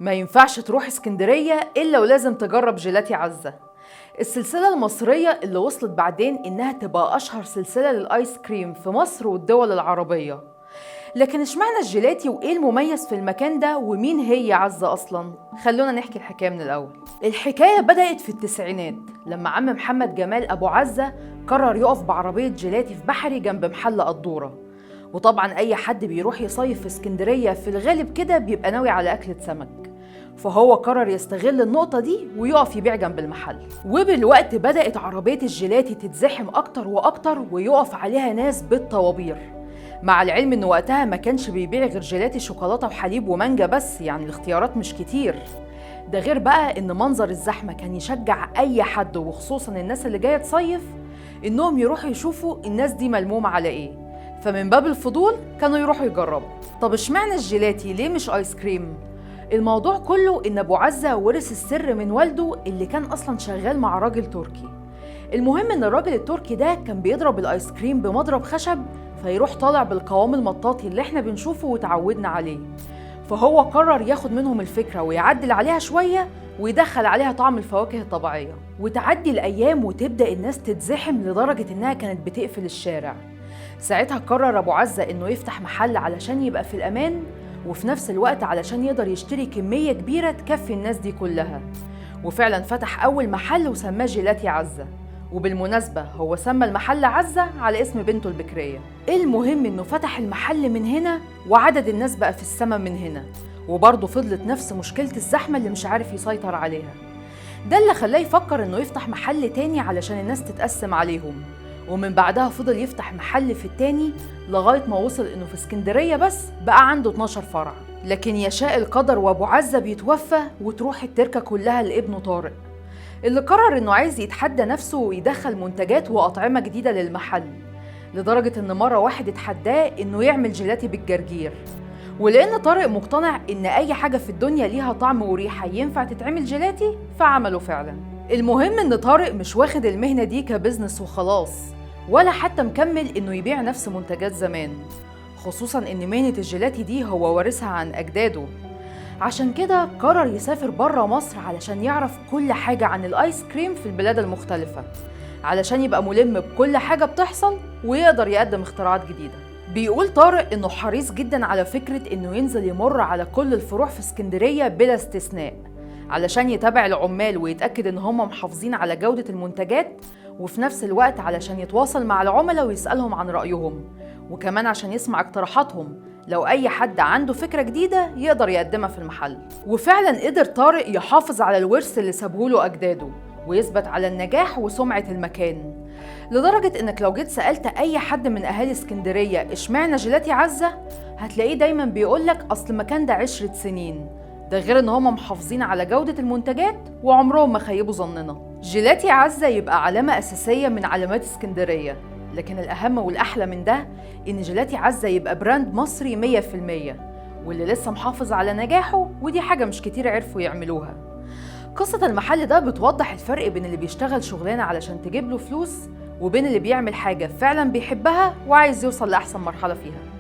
ما ينفعش تروح اسكندرية إلا ولازم تجرب جيلاتي عزة، السلسلة المصرية اللي وصلت بعدين إنها تبقى أشهر سلسلة للآيس كريم في مصر والدول العربية. لكن اشمعنى الجيلاتي وإيه المميز في المكان ده ومين هي عزة أصلاً؟ خلونا نحكي الحكاية من الأول. الحكاية بدأت في التسعينات لما عم محمد جمال أبو عزة قرر يقف بعربية جيلاتي في بحري جنب محل قدورة. وطبعاً أي حد بيروح يصيف في اسكندرية في الغالب كده بيبقى ناوي على أكلة سمك، فهو قرر يستغل النقطة دي ويقف يبيع جنب المحل. وبالوقت بدأت عربية الجيلاتي تتزحم أكتر وأكتر ويقف عليها ناس بالطوابير، مع العلم إن وقتها ما كانش بيبيع غير جيلاتي شوكولاتة وحليب ومانجا بس، يعني الاختيارات مش كتير. ده غير بقى إن منظر الزحمة كان يشجع أي حد وخصوصا الناس اللي جاية تصيف إنهم يروحوا يشوفوا الناس دي ملمومة على إيه، فمن باب الفضول كانوا يروحوا يجربوا. طب اشمعنى الجيلاتي ليه مش آيس كريم؟ الموضوع كله إن أبو عزة ورث السر من والده اللي كان أصلاً شغال مع راجل تركي. المهم إن الراجل التركي ده كان بيضرب الآيس كريم بمضرب خشب فيروح طالع بالقوام المطاطي اللي احنا بنشوفه وتعودنا عليه، فهو قرر ياخد منهم الفكرة ويعدل عليها شوية ويدخل عليها طعم الفواكه الطبيعية. وتعدي الأيام وتبدأ الناس تتزحم لدرجة إنها كانت بتقفل الشارع. ساعتها قرر أبو عزة إنه يفتح محل علشان يبقى في الأمان وفي نفس الوقت علشان يقدر يشتري كمية كبيرة تكفي الناس دي كلها. وفعلا فتح أول محل وسماه جيلاتي عزة، وبالمناسبة هو سمى المحل عزة على اسم بنته البكرية. المهم إنه فتح المحل من هنا وعدد الناس بقى في السما من هنا، وبرضه فضلت نفس مشكلة الزحمة اللي مش عارف يسيطر عليها. ده اللي خلاه يفكر إنه يفتح محل تاني علشان الناس تتقسم عليهم، ومن بعدها فضل يفتح محل في التاني لغاية ما وصل إنه في اسكندرية بس بقى عنده 12 فرع. لكن يشاء القدر وأبو عزة بيتوفى وتروح التركة كلها لابنه طارق، اللي قرر إنه عايز يتحدى نفسه ويدخل منتجات وأطعمة جديدة للمحل، لدرجة إن مرة واحد اتحداه إنه يعمل جيلاتي بالجرجير. ولأن طارق مقتنع إن أي حاجة في الدنيا ليها طعم وريحة ينفع تتعمل جيلاتي فعمله فعلا. المهم إن طارق مش واخد المهنة دي كبزنس وخلاص، ولا حتى مكمل إنه يبيع نفس منتجات زمان، خصوصاً إن مهنة الجيلاتي دي هو وارثها عن أجداده. عشان كده قرر يسافر برا مصر علشان يعرف كل حاجة عن الآيس كريم في البلاد المختلفة، علشان يبقى ملم بكل حاجة بتحصل ويقدر يقدم اختراعات جديدة. بيقول طارق إنه حريص جداً على فكرة إنه ينزل يمر على كل الفروع في اسكندرية بلا استثناء، علشان يتابع العمال ويتأكد إن هم محافظين على جودة المنتجات، وفي نفس الوقت علشان يتواصل مع العملاء ويسألهم عن رأيهم، وكمان عشان يسمع اقتراحاتهم لو أي حد عنده فكرة جديدة يقدر يقدمها في المحل. وفعلا قدر طارق يحافظ على الورث اللي سابهوله أجداده ويثبت على النجاح وسمعة المكان، لدرجة إنك لو جيت سألت أي حد من أهالي اسكندرية إشمعنى جيلاتي عزة هتلاقيه دايما بيقولك أصل المكان ده 10 سنين، ده غير إن هم محافظين على جودة المنتجات وعمرهم ما خيبوا ظننا. جيلاتي عزة يبقى علامة أساسية من علامات اسكندرية، لكن الأهم والأحلى من ده إن جيلاتي عزة يبقى براند مصري 100% واللي لسه محافظ على نجاحه، ودي حاجة مش كتير عرفوا يعملوها. قصة المحل ده بتوضح الفرق بين اللي بيشتغل شغلانة علشان تجيب له فلوس وبين اللي بيعمل حاجة فعلا بيحبها وعايز يوصل لأحسن مرحلة فيها.